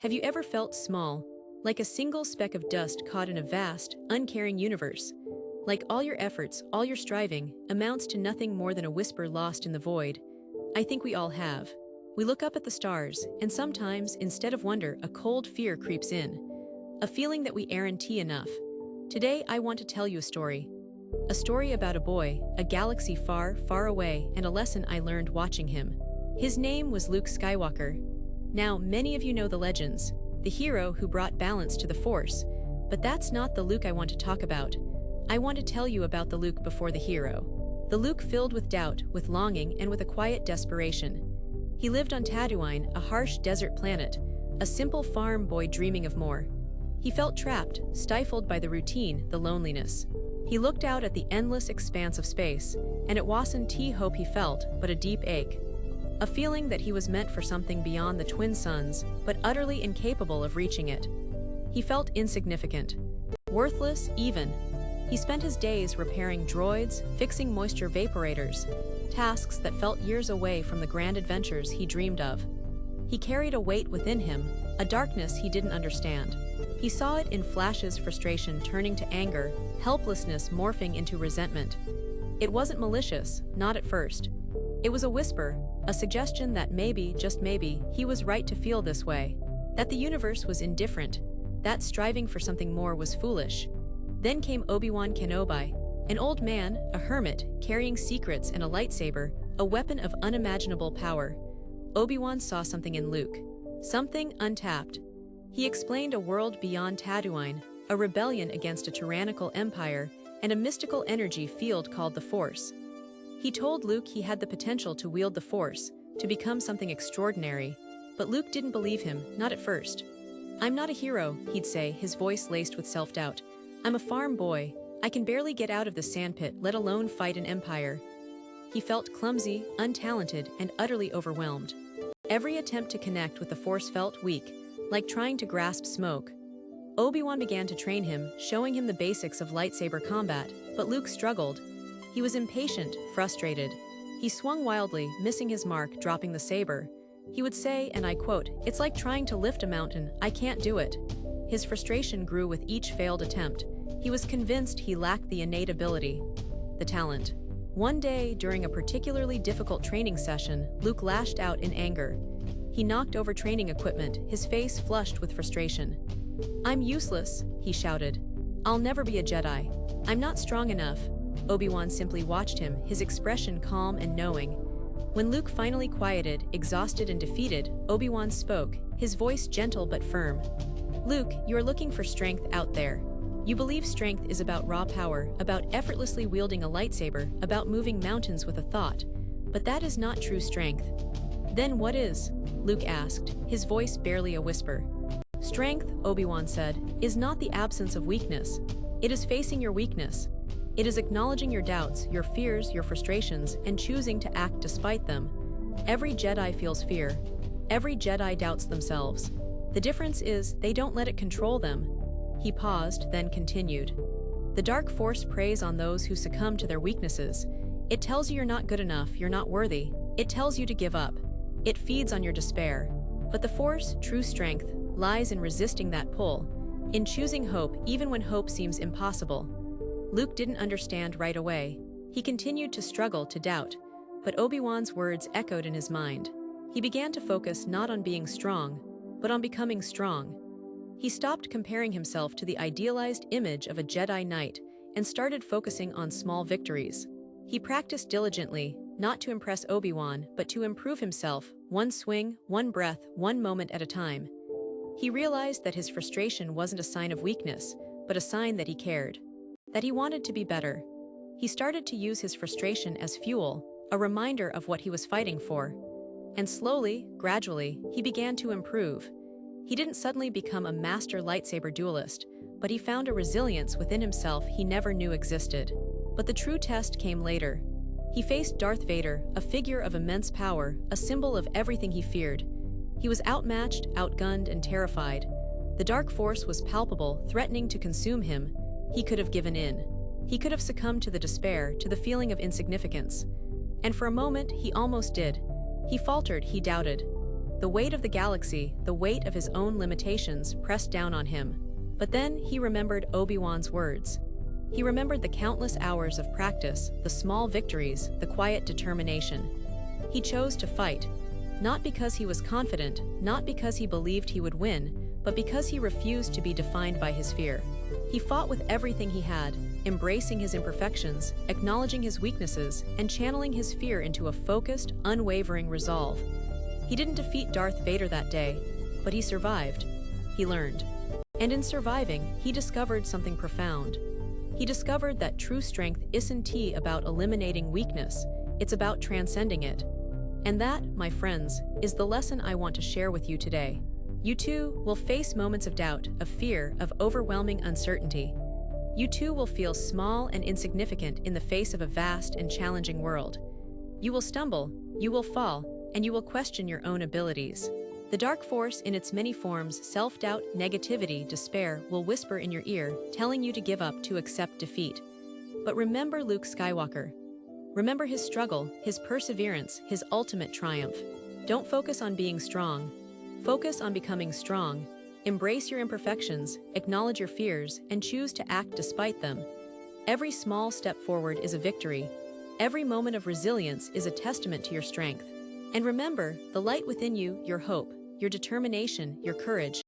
Have you ever felt small, like a single speck of dust caught in a vast, uncaring universe? Like all your efforts, all your striving, amounts to nothing more than a whisper lost in the void? I think we all have. We look up at the stars, and sometimes, instead of wonder, a cold fear creeps in. A feeling that we aren't enough. Today, I want to tell you a story. A story about a boy, a galaxy far, far away, and a lesson I learned watching him. His name was Luke Skywalker. Now, many of you know the legends, the hero who brought balance to the Force, but that's not the Luke I want to talk about. I want to tell you about the Luke before the hero. The Luke filled with doubt, with longing, and with a quiet desperation. He lived on Tatooine, a harsh desert planet, a simple farm boy dreaming of more. He felt trapped, stifled by the routine, the loneliness. He looked out at the endless expanse of space, and it wasn't hope he felt, but a deep ache. A feeling that he was meant for something beyond the twin suns, but utterly incapable of reaching it. He felt insignificant, worthless even. He spent his days repairing droids, fixing moisture vaporators, tasks that felt years away from the grand adventures he dreamed of. He carried a weight within him, a darkness he didn't understand. He saw it in flashes, frustration turning to anger, helplessness morphing into resentment. It wasn't malicious, not at first. It was a whisper, a suggestion that maybe, just maybe, he was right to feel this way. That the universe was indifferent. That striving for something more was foolish. Then came Obi-Wan Kenobi, an old man, a hermit, carrying secrets and a lightsaber, a weapon of unimaginable power. Obi-Wan saw something in Luke. Something untapped. He explained a world beyond Tatooine, a rebellion against a tyrannical empire, and a mystical energy field called the Force. He told Luke he had the potential to wield the Force, to become something extraordinary. But Luke didn't believe him, not at first. "I'm not a hero," he'd say, his voice laced with self-doubt. "I'm a farm boy. I can barely get out of the sandpit, let alone fight an empire." He felt clumsy, untalented, and utterly overwhelmed. Every attempt to connect with the Force felt weak, like trying to grasp smoke. Obi-Wan began to train him, showing him the basics of lightsaber combat, but Luke struggled. He was impatient, frustrated. He swung wildly, missing his mark, dropping the saber. He would say, and I quote, "It's like trying to lift a mountain, I can't do it." His frustration grew with each failed attempt. He was convinced he lacked the innate ability, the talent. One day, during a particularly difficult training session, Luke lashed out in anger. He knocked over training equipment, his face flushed with frustration. "I'm useless," he shouted. "I'll never be a Jedi. I'm not strong enough." Obi-Wan simply watched him, his expression calm and knowing. When Luke finally quieted, exhausted and defeated, Obi-Wan spoke, his voice gentle but firm. "Luke, you're looking for strength out there. You believe strength is about raw power, about effortlessly wielding a lightsaber, about moving mountains with a thought. But that is not true strength." "Then what is?" Luke asked, his voice barely a whisper. "Strength," Obi-Wan said, "is not the absence of weakness. It is facing your weakness. It is acknowledging your doubts, your fears, your frustrations, and choosing to act despite them. Every Jedi feels fear. Every Jedi doubts themselves. The difference is, they don't let it control them." He paused, then continued. "The dark Force preys on those who succumb to their weaknesses. It tells you you're not good enough, you're not worthy. It tells you to give up. It feeds on your despair. But the Force, true strength, lies in resisting that pull, in choosing hope even when hope seems impossible." Luke didn't understand right away. He continued to struggle, to doubt, but Obi-Wan's words echoed in his mind. He began to focus not on being strong, but on becoming strong. He stopped comparing himself to the idealized image of a Jedi Knight and started focusing on small victories. He practiced diligently, not to impress Obi-Wan, but to improve himself, one swing, one breath, one moment at a time. He realized that his frustration wasn't a sign of weakness, but a sign that he cared. That he wanted to be better. He started to use his frustration as fuel, a reminder of what he was fighting for. And slowly, gradually, he began to improve. He didn't suddenly become a master lightsaber duelist, but he found a resilience within himself he never knew existed. But the true test came later. He faced Darth Vader, a figure of immense power, a symbol of everything he feared. He was outmatched, outgunned, and terrified. The dark force was palpable, threatening to consume him. He could have given in. He could have succumbed to the despair, to the feeling of insignificance. And for a moment, he almost did. He faltered, he doubted. The weight of the galaxy, the weight of his own limitations pressed down on him. But then he remembered Obi-Wan's words. He remembered the countless hours of practice, the small victories, the quiet determination. He chose to fight, not because he was confident, not because he believed he would win, but because he refused to be defined by his fear. He fought with everything he had, embracing his imperfections, acknowledging his weaknesses, and channeling his fear into a focused, unwavering resolve. He didn't defeat Darth Vader that day, but he survived. He learned. And in surviving, he discovered something profound. He discovered that true strength isn't about eliminating weakness, it's about transcending it. And that, my friends, is the lesson I want to share with you today. You too will face moments of doubt, of fear, of overwhelming uncertainty. You too will feel small and insignificant in the face of a vast and challenging world. You will stumble, you will fall, and you will question your own abilities. The dark force in its many forms, self-doubt, negativity, despair, will whisper in your ear, telling you to give up, to accept defeat. But remember Luke Skywalker. Remember his struggle, his perseverance, his ultimate triumph. Don't focus on being strong. Focus on becoming strong. Embrace your imperfections, acknowledge your fears, and choose to act despite them. Every small step forward is a victory. Every moment of resilience is a testament to your strength. And remember, the light within you, your hope, your determination, your courage,